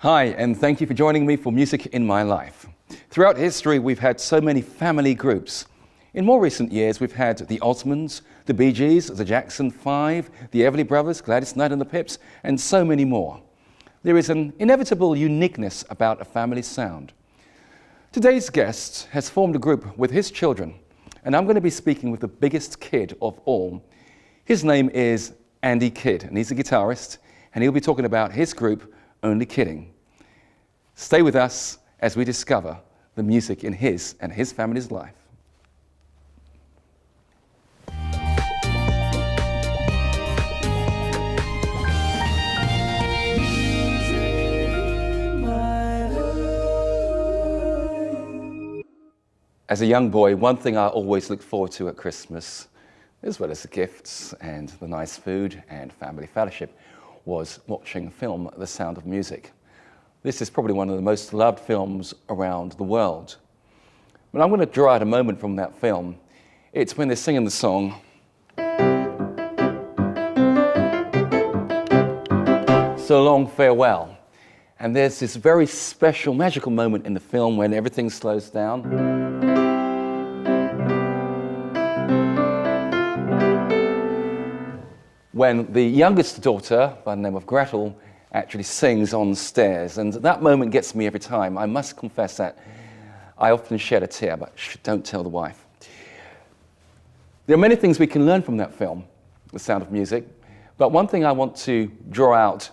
Hi, and thank you for joining me for Music in My Life. Throughout history, we've had so many family groups. In more recent years, we've had the Osmonds, the Bee Gees, the Jackson 5, the Everly Brothers, Gladys Knight and the Pips, and so many more. There is an inevitable uniqueness about a family's sound. Today's guest has formed a group with his children, and I'm going to be speaking with the biggest kid of all. His name is Endi Kidom, and he's a guitarist, and he'll be talking about his group, Only Kidding. Stay with us as we discover the music in his and his family's life. As a young boy, one thing I always looked forward to at Christmas, as well as the gifts and the nice food and family fellowship, was watching the film The Sound of Music. This is probably one of the most loved films around the world. But I'm going to draw out a moment from that film. It's when they're singing the song, So Long Farewell. And there's this very special, magical moment in the film when everything slows down. When the youngest daughter, by the name of Gretel, actually sings on the stairs. And that moment gets me every time. I must confess that I often shed a tear, but don't tell the wife. There are many things we can learn from that film, The Sound of Music, but one thing I want to draw out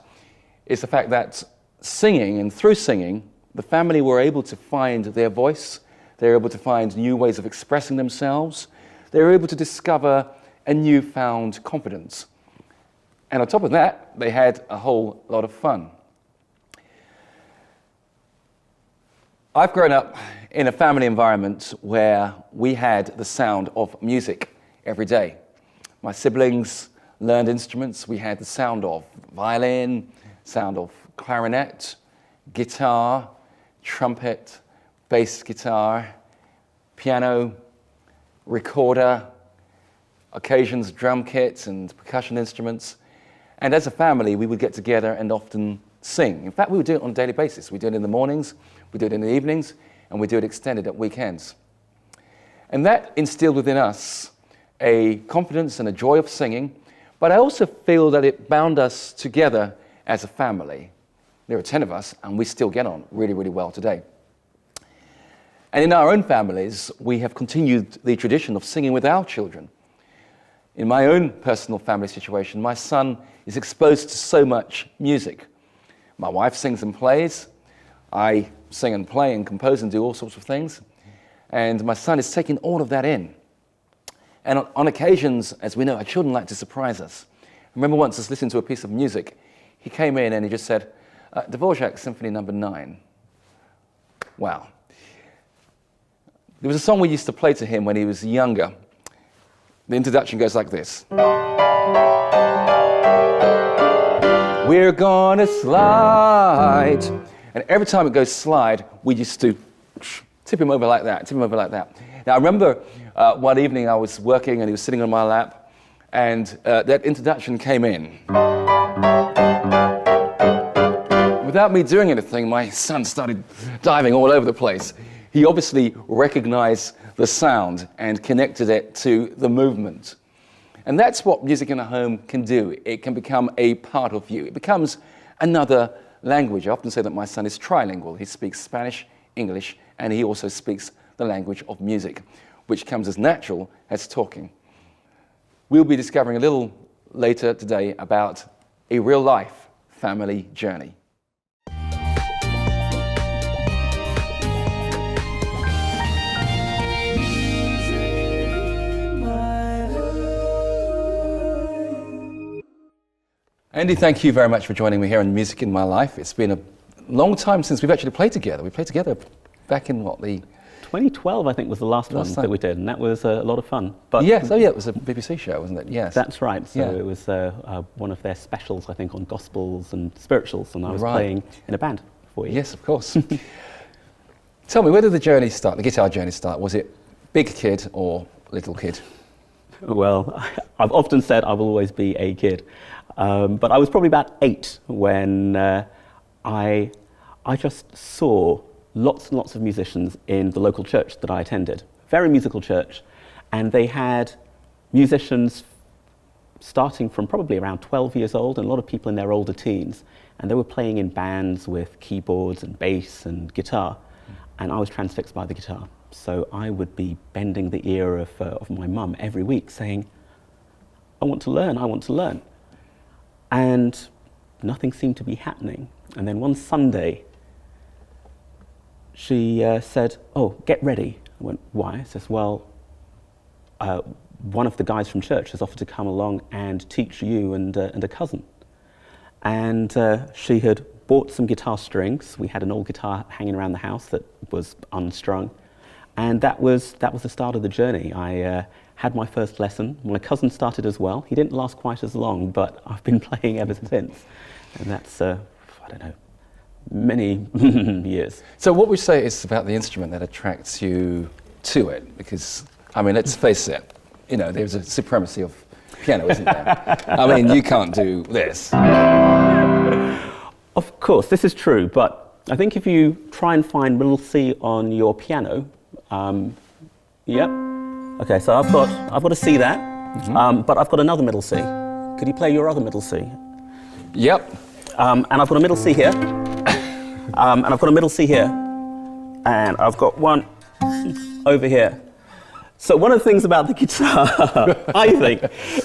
is the fact that singing, and through singing, the family were able to find their voice, they were able to find new ways of expressing themselves, they were able to discover a newfound confidence. And on top of that, they had a whole lot of fun. I've grown up in a family environment where we had the sound of music every day. My siblings learned instruments. We had the sound of violin, sound of clarinet, guitar, trumpet, bass guitar, piano, recorder, occasions drum kits and percussion instruments. And as a family, we would get together and often sing. In fact, we would do it on a daily basis. We do it in the mornings, we do it in the evenings, and we do it extended at weekends. And that instilled within us a confidence and a joy of singing, but I also feel that it bound us together as a family. There are 10 of us, and we still get on really, really well today. And in our own families, we have continued the tradition of singing with our children. In my own personal family situation, my son is exposed to so much music. My wife sings and plays. I sing and play and compose and do all sorts of things. And my son is taking all of that in. And on occasions, as we know, our children like to surprise us. I remember once I was listening to a piece of music. He came in and he just said, Dvorak Symphony No. 9. Wow. There was a song we used to play to him when he was younger. The introduction goes like this. We're gonna slide. And every time it goes slide, we used to tip him over like that, tip him over like that. Now I remember one evening I was working and he was sitting on my lap and that introduction came in. Without me doing anything, my son started diving all over the place. He obviously recognized the sound and connected it to the movement. And that's what music in a home can do. It can become a part of you. It becomes another language. I often say that my son is trilingual. He speaks Spanish, English, and he also speaks the language of music, which comes as natural as talking. We'll be discovering a little later today about a real-life family journey. Endi, thank you very much for joining me here on Music in My Life. It's been a long time since we've actually played together. We played together back in what, the 2012, I think, was the last one that we did, and that was a lot of fun. But yes, it was a BBC show, wasn't it? Yes. That's right. So it was one of their specials, I think, on gospels and spirituals, and I was playing in a band for you. Yes, of course. Tell me, where did the journey start, the guitar journey start? Was it big kid or little kid? Well, I've often said I will always be a kid, but I was probably about 8 when I I just saw lots and lots of musicians in the local church that I attended. Very musical church. And they had musicians starting from probably around 12 years old, and a lot of people in their older teens. And they were playing in bands with keyboards and bass and guitar. And I was transfixed by the guitar. So I would be bending the ear of my mum every week saying, I want to learn, I want to learn. And nothing seemed to be happening. And then one Sunday, she said, oh, get ready. I went, why? I says, well, one of the guys from church has offered to come along and teach you and a cousin. And she had bought some guitar strings. We had an old guitar hanging around the house that was unstrung. And that was the start of the journey. I had my first lesson. My cousin started as well. He didn't last quite as long, but I've been playing ever since. And that's, I don't know, many years. So what would you say is about the instrument that attracts you to it? Because, I mean, let's face it, you know, there's a supremacy of piano, isn't there? I mean, you can't do this. Of course, this is true, but I think if you try and find middle C on your piano, yep. Okay, so I've got a C there, but I've got another middle C. Could you play your other middle C? Yep. And I've got a middle C here, and I've got a middle C here, and I've got one over here. So one of the things about the guitar, I think,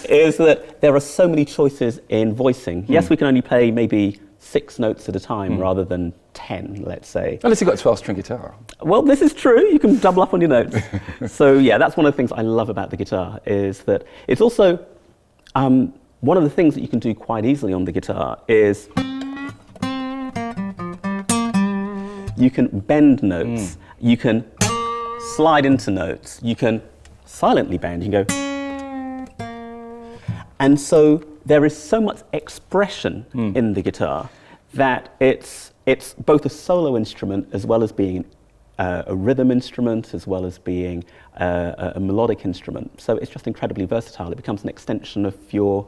is that there are so many choices in voicing. Yes, we can only play maybe 6 notes at a time rather than 10, let's say. Unless you've got a 12-string guitar. Well, this is true. You can double up on your notes. So yeah, that's one of the things I love about the guitar, is that it's also one of the things that you can do quite easily on the guitar is you can bend notes, you can slide into notes, you can silently bend, you can go. And so there is so much expression in the guitar that it's both a solo instrument as well as being a rhythm instrument, as well as being a melodic instrument. So it's just incredibly versatile. It becomes an extension of your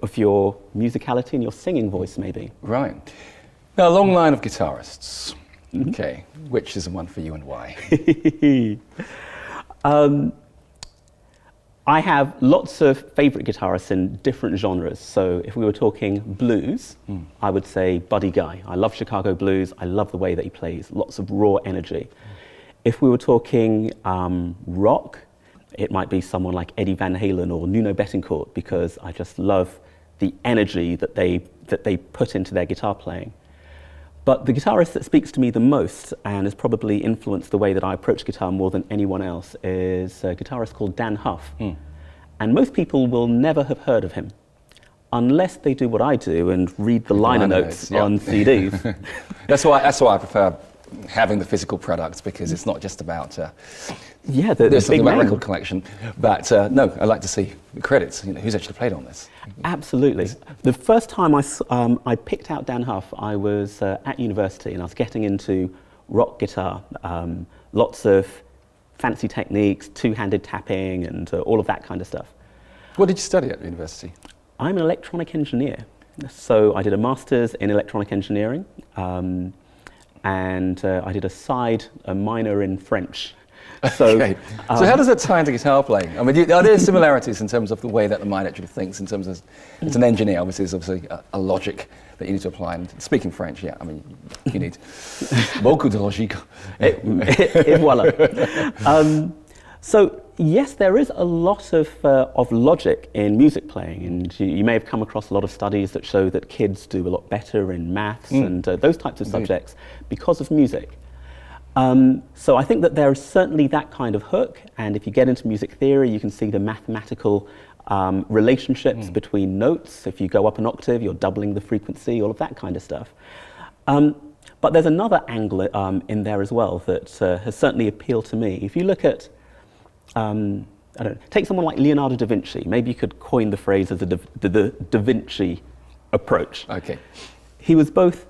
musicality and your singing voice, maybe. Right. Now, a long line of guitarists. Okay, which is the one for you and why? I have lots of favourite guitarists in different genres. So if we were talking blues, I would say Buddy Guy. I love Chicago blues. I love the way that he plays, lots of raw energy. If we were talking rock, it might be someone like Eddie Van Halen or Nuno Bettencourt, because I just love the energy that they put into their guitar playing. But the guitarist that speaks to me the most and has probably influenced the way that I approach guitar more than anyone else is a guitarist called Dan Huff. And most people will never have heard of him unless they do what I do and read the liner notes on CDs. That's why I prefer having the physical products, because it's not just about there's something about record collection, but no, I like to see the credits. You know, who's actually played on this? Absolutely. The first time I picked out Dan Huff, I was at university and I was getting into rock guitar, lots of fancy techniques, two-handed tapping, and all of that kind of stuff. What did you study at university? I'm an electronic engineer, so I did a master's in electronic engineering. And I did a minor in French. So, okay. So how does that tie into guitar playing? I mean, are there similarities in terms of the way that the mind actually thinks, in terms of, as an engineer, obviously there's obviously a logic that you need to apply, and speaking French, yeah, I mean, you need beaucoup de logique. Et voilà. So yes, there is a lot of logic in music playing, and you may have come across a lot of studies that show that kids do a lot better in maths and those types of subjects because of music. So I think that there is certainly that kind of hook, and if you get into music theory, you can see the mathematical relationships between notes. If you go up an octave, you're doubling the frequency, all of that kind of stuff. But there's another angle in there as well that has certainly appealed to me. If you look at I don't know, take someone like Leonardo da Vinci. Maybe you could coin the phrase as the Da Vinci approach. Okay. He was both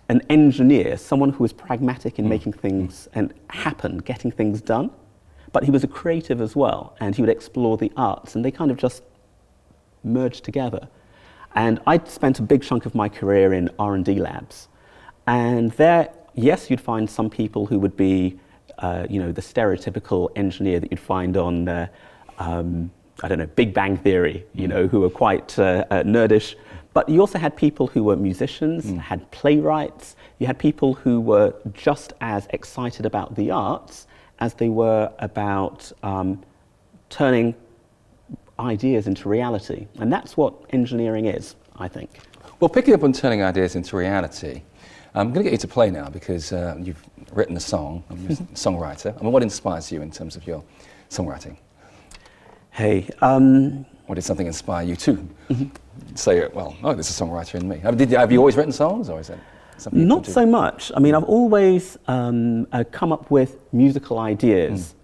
an engineer, someone who was pragmatic in making things happen, getting things done, but he was a creative as well, and he would explore the arts, and they kind of just merged together. And I'd spent a big chunk of my career in R&D labs, And there, yes, you'd find some people who would be, the stereotypical engineer that you'd find on, I don't know, Big Bang Theory, who are quite nerdish. But you also had people who were musicians, had playwrights. You had people who were just as excited about the arts as they were about turning ideas into reality. And that's what engineering is, I think. Well, picking up on turning ideas into reality, I'm going to get you to play now because you've written a song, you're a songwriter. I mean, what inspires you in terms of your songwriting? Hey. Or did something inspire you to say, well, oh, there's a songwriter in me? Have you always written songs, or is it something? Not so much. I mean, I've always come up with musical ideas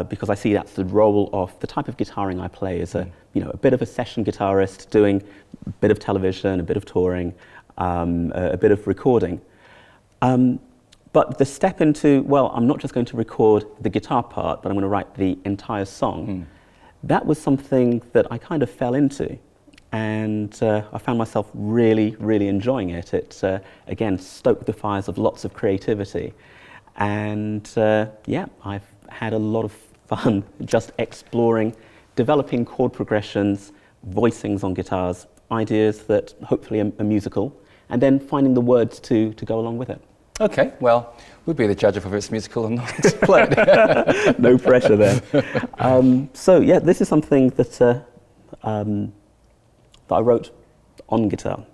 because I see that's the role of the type of guitaring I play as a bit of a session guitarist, doing a bit of television, a bit of touring, a bit of recording. But the step into, well, I'm not just going to record the guitar part, but I'm going to write the entire song. That was something that I kind of fell into, and I found myself really, really enjoying it. It, again, stoked the fires of lots of creativity. And I've had a lot of fun just exploring, developing chord progressions, voicings on guitars, ideas that hopefully are musical, and then finding the words to go along with it. Okay, well, we'll be the judge of whether it's musical or not. Play it. No pressure there. This is something that I wrote on guitar.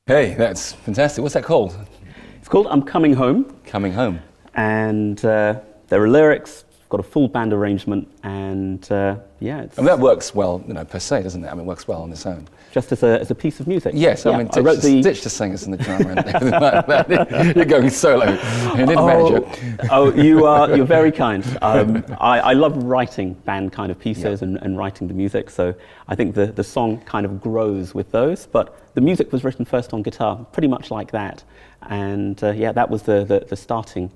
Hey, that's fantastic. What's that called? It's called I'm Coming Home. Coming Home. And there are lyrics, got a full band arrangement, and it's... I mean, that works well, per se, doesn't it? I mean, it works well on its own. Just as a piece of music. Yes, I mean, ditch the singers and the drummer and everything like that. You're going solo. You need a manager. You're very kind. I love writing band kind of pieces and writing the music, so I think the song kind of grows with those, but the music was written first on guitar, pretty much like that. And that was the starting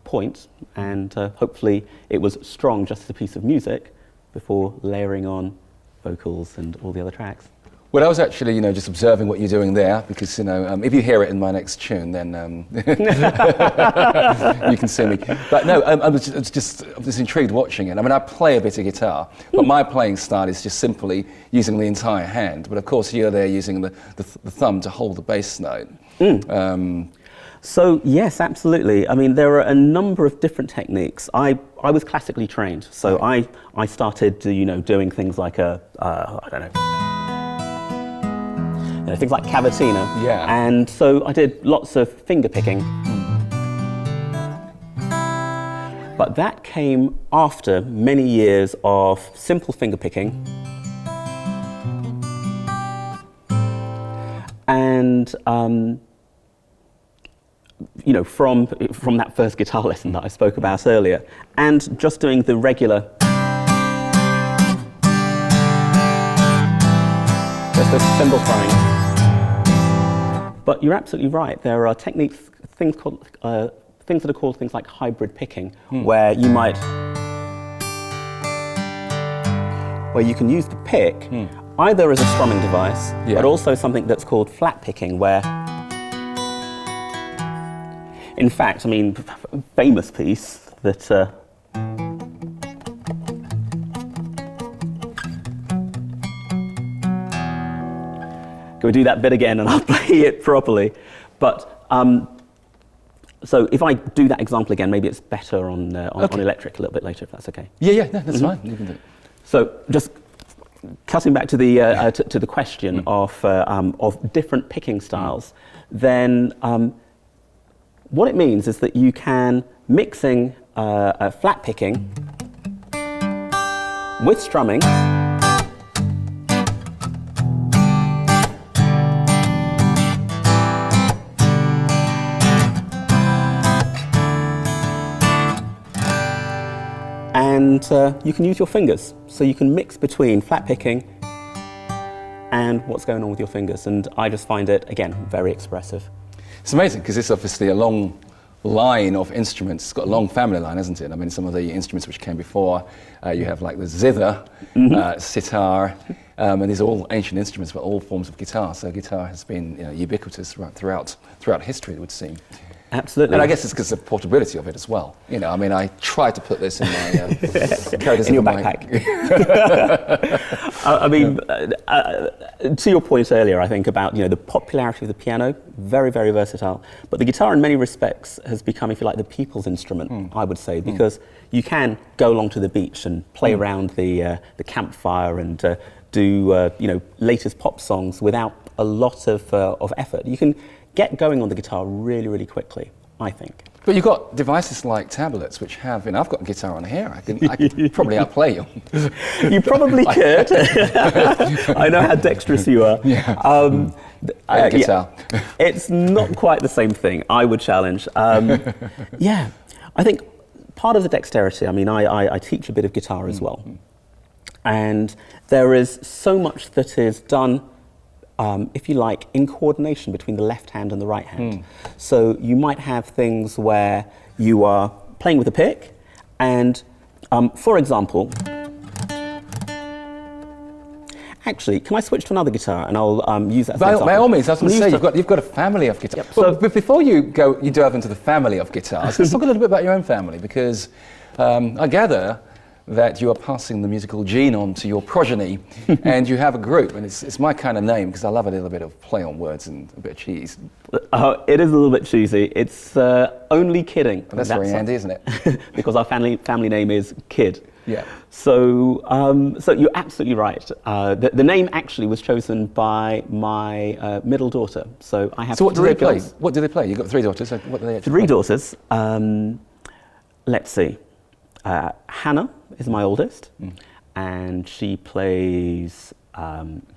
point, and hopefully it was strong just as a piece of music before layering on vocals and all the other tracks. Well, I was actually, just observing what you're doing there, because, if you hear it in my next tune, then you can see me. But no, I was just intrigued watching it. I mean, I play a bit of guitar, but my playing style is just simply using the entire hand. But of course, you're there using the thumb to hold the bass note. So yes, absolutely. I mean, there are a number of different techniques. I was classically trained, so I started, doing things like I don't know. things like cavatina. Yeah. And so I did lots of finger picking. But that came after many years of simple finger picking. And you know, from that first guitar lesson that I spoke about earlier, and just doing the regular, just the cymbal throwing. But you're absolutely right. There are techniques, things that are called things like hybrid picking, where you can use the pick either as a strumming device, but also something that's called flat picking, where, in fact, I mean, famous piece that can we do that bit again and I'll play it properly? But so if I do that example again, maybe it's better on electric a little bit later, if that's okay. Yeah, no, that's fine. You can do it. So just cutting back to the to the question of different picking styles, then what it means is that you can mixing flat picking with strumming. And you can use your fingers, so you can mix between flat picking and what's going on with your fingers, and I just find it, again, very expressive. It's amazing, because it's obviously a long line of instruments. It's got a long family line, hasn't it? I mean, some of the instruments which came before, you have like the zither, sitar, and these are all ancient instruments, but all forms of guitar. So guitar has been, you know, ubiquitous throughout history, it would seem. Absolutely. And I guess it's because of the portability of it as well. You know, I mean, I tried to put this in my in your backpack. I mean, to your point earlier, I think about, you know, the popularity of the piano, very, very versatile. But the guitar, in many respects, has become, if you like, the people's instrument. I would say, because you can go along to the beach and play around the campfire and do you know, latest pop songs without a lot of effort. You can get going on the guitar really, really quickly, I think. But you've got devices like tablets, which have, you know, I've got a guitar on here. I could probably outplay you. You probably could. I know how dexterous you are. Yeah. Guitar. Yeah, it's not quite the same thing, I would challenge. Yeah, I think part of the dexterity, I mean, I teach a bit of guitar as well. And there is so much that is done, if you like, in coordination between the left hand and the right hand. So you might have things where you are playing with a pick, and for example, actually, can I switch to another guitar and I'll use that as an example? By all means, I was going to say, you've got a family of guitars. Yep, well, but before you delve into the family of guitars, let's talk a little bit about your own family, because I gather that you are passing the musical gene on to your progeny, and you have a group, and it's my kind of name, because I love a little bit of play on words and a bit of cheese. It is a little bit cheesy. It's Only Kidding. Oh, that's very handy, isn't it? Because our family name is Kid. Yeah. So so you're absolutely right. The name actually was chosen by my middle daughter. So I have So what do they play? girls. What do they play? You've got 3 daughters, so what do they actually Three play? daughters. Let's see. Hannah is my oldest, and she plays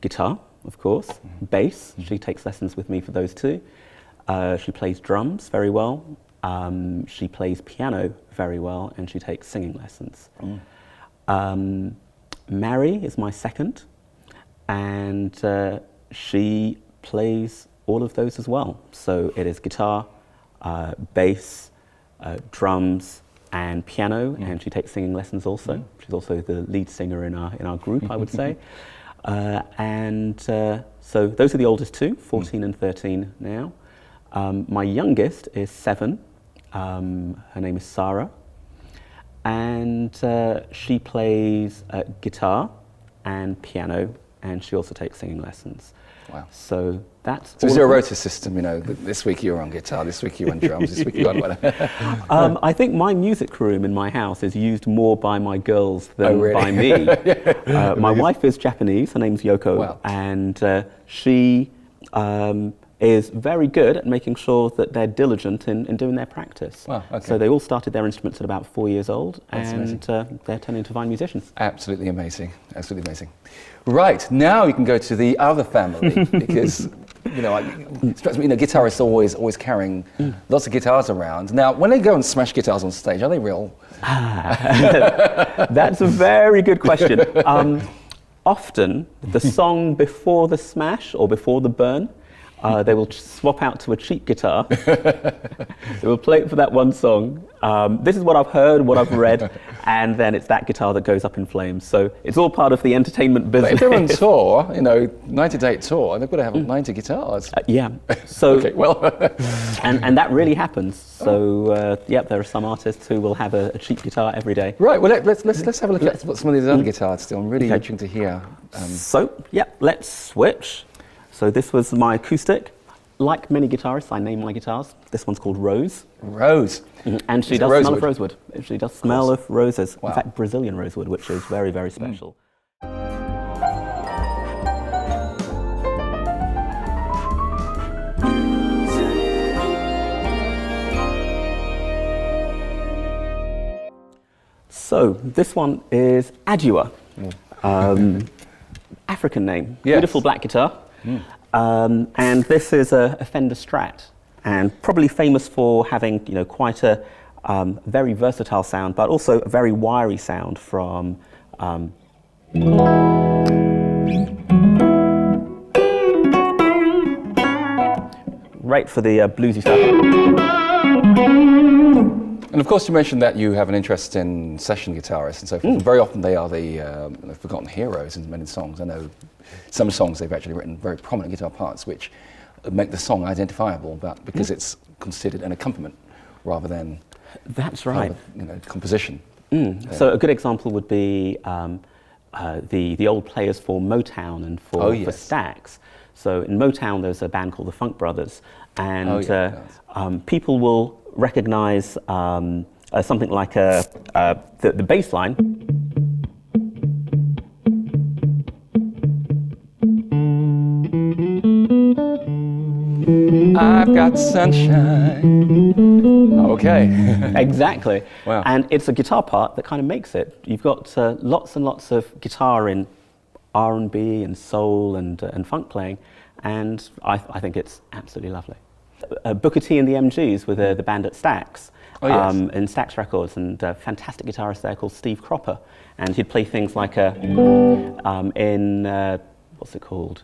guitar, of course, bass. She takes lessons with me for those two. She plays drums very well. She plays piano very well, and she takes singing lessons. Mary is my second, and she plays all of those as well. So it is guitar, bass, drums, and piano, and she takes singing lessons also. She's also the lead singer in our group, I would say. So those are the oldest two, 14 and 13 now. My youngest is 7. Her name is Sarah, and she plays guitar and piano, and she also takes singing lessons. Wow. So that's So is there a rota system, you know, this week you're on guitar, this week you're on drums, this week you're on whatever? I think my music room in my house is used more by my girls than really? by me. My wife is Japanese, her name's Yoko, Wow. and she is very good at making sure that they're diligent in doing their practice. Wow, okay. So they all started their instruments at about 4 years old, That's and they're turning into fine musicians. Absolutely amazing. Absolutely amazing. Right, now you can go to the other family because, you know, it strikes me, you know, guitarists are always carrying lots of guitars around. Now, when they go and smash guitars on stage, are they real? That's a very good question. Often, the song before the smash or before the burn, they will swap out to a cheap guitar. They will play it for that one song. This is what I've heard, what I've read, and then it's that guitar that goes up in flames. So it's all part of the entertainment business. But if they're on tour, you know, 90-day tour, they've got to have 90 guitars. Yeah. So, okay, well. and that really happens. So, yeah, there are some artists who will have a cheap guitar every day. Right, well, let's have a look at what some of these other guitars do. I'm really itching to hear. So, yeah, let's switch. So this was my acoustic. Like many guitarists, I name my guitars. This one's called Rose. Rose. And she does smell of rosewood. She does smell of roses. Wow. In fact, Brazilian rosewood, which is very, very special. So this one is Adua. African name. Yes. Beautiful black guitar. And this is a Fender Strat, and probably famous for having, you know, quite a very versatile sound, but also a very wiry sound from right for the bluesy stuff. And of course, you mentioned that you have an interest in session guitarists and so forth. Very often they are the forgotten heroes in many songs. I know some songs they've actually written very prominent guitar parts which make the song identifiable, but because it's considered an accompaniment rather than that's right, you know, composition. So a good example would be the old players for Motown and for Stax. So in Motown, there's a band called the Funk Brothers, and people will recognize something like the bass line. I've got sunshine. Okay. Exactly. Wow. And it's a guitar part that kind of makes it. You've got lots and lots of guitar in R&B and soul and funk playing, and I think it's absolutely lovely. Booker T and the MGs with the band at Stax, in Stax Records, and a fantastic guitarist there called Steve Cropper, and he'd play things like in what's it called?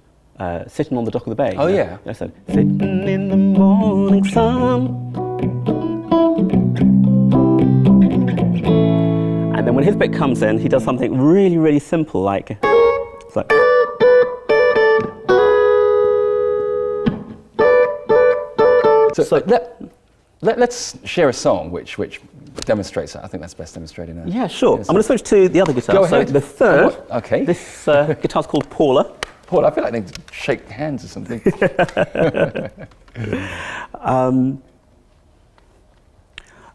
Sitting on the Dock of the Bay. Oh, yeah. So, sitting in the morning sun. And then when his bit comes in, he does something really, really simple, like, it's like. So let's share a song which demonstrates that. I think that's best demonstrated now. Yeah, sure. I'm going to switch to the other guitar. Go ahead. So the third, okay. This guitar's called Paula. Paul, I feel like they need to shake hands or something.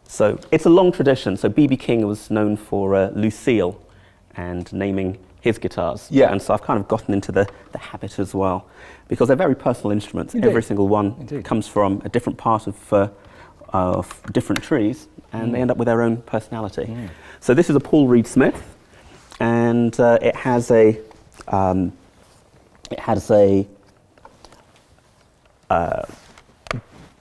So it's a long tradition. So B.B. King was known for Lucille and naming his guitars. Yeah. And so I've kind of gotten into the habit as well, because they're very personal instruments. Indeed. Every single one Indeed. comes from a different part of different trees, and they end up with their own personality. So this is a Paul Reed Smith, and it has a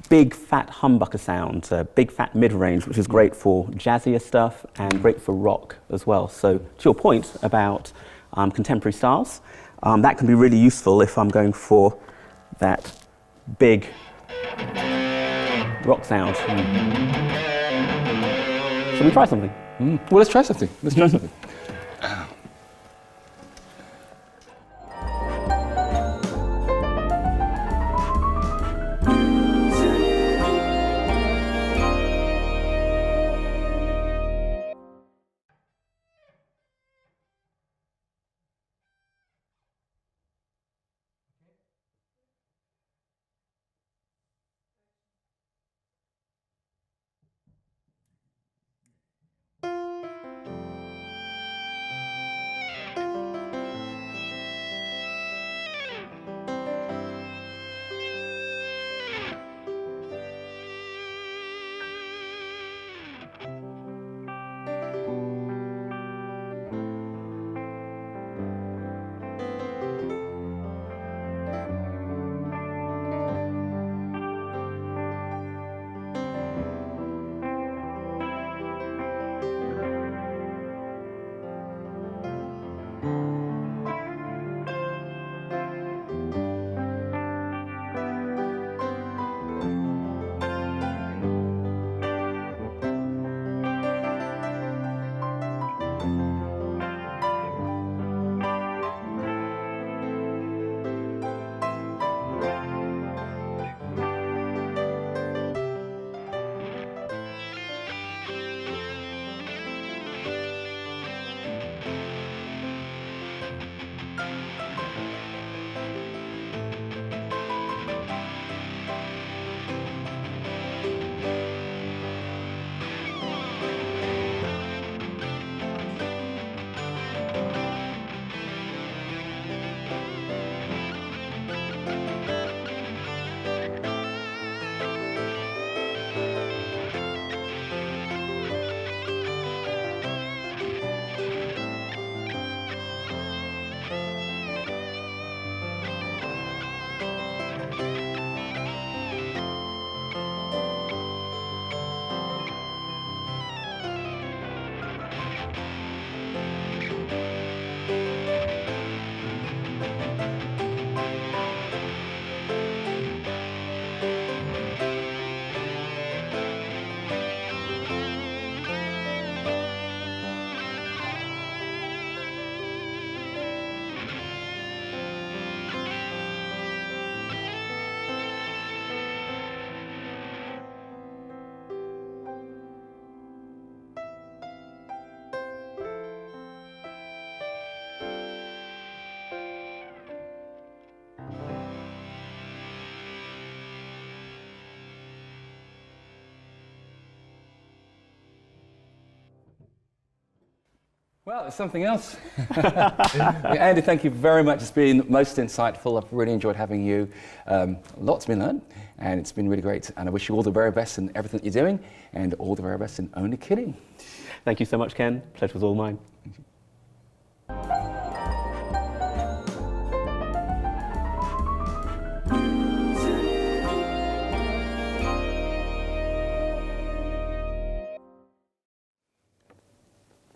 big fat humbucker sound, big fat mid-range, which is great for jazzier stuff and great for rock as well. So to your point about contemporary styles, that can be really useful if I'm going for that big rock sound. Shall we try something? Well, let's try something. Let's try something. Well, it's something else. Andy, thank you very much. It's been most insightful. I've really enjoyed having you. Lots been learned, and it's been really great. And I wish you all the very best in everything that you're doing, and all the very best in Only Kidding. Thank you so much, Ken. Pleasure was all mine.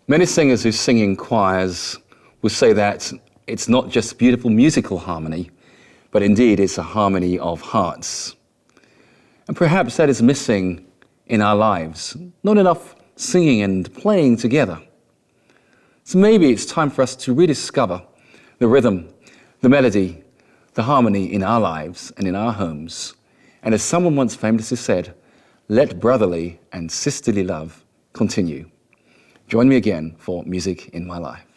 Many singers who sing in choirs will say that it's not just beautiful musical harmony, but indeed it's a harmony of hearts. And perhaps that is missing in our lives. Not enough singing and playing together. So maybe it's time for us to rediscover the rhythm, the melody, the harmony in our lives and in our homes. And as someone once famously said, let brotherly and sisterly love continue. Join me again for Music in My Life.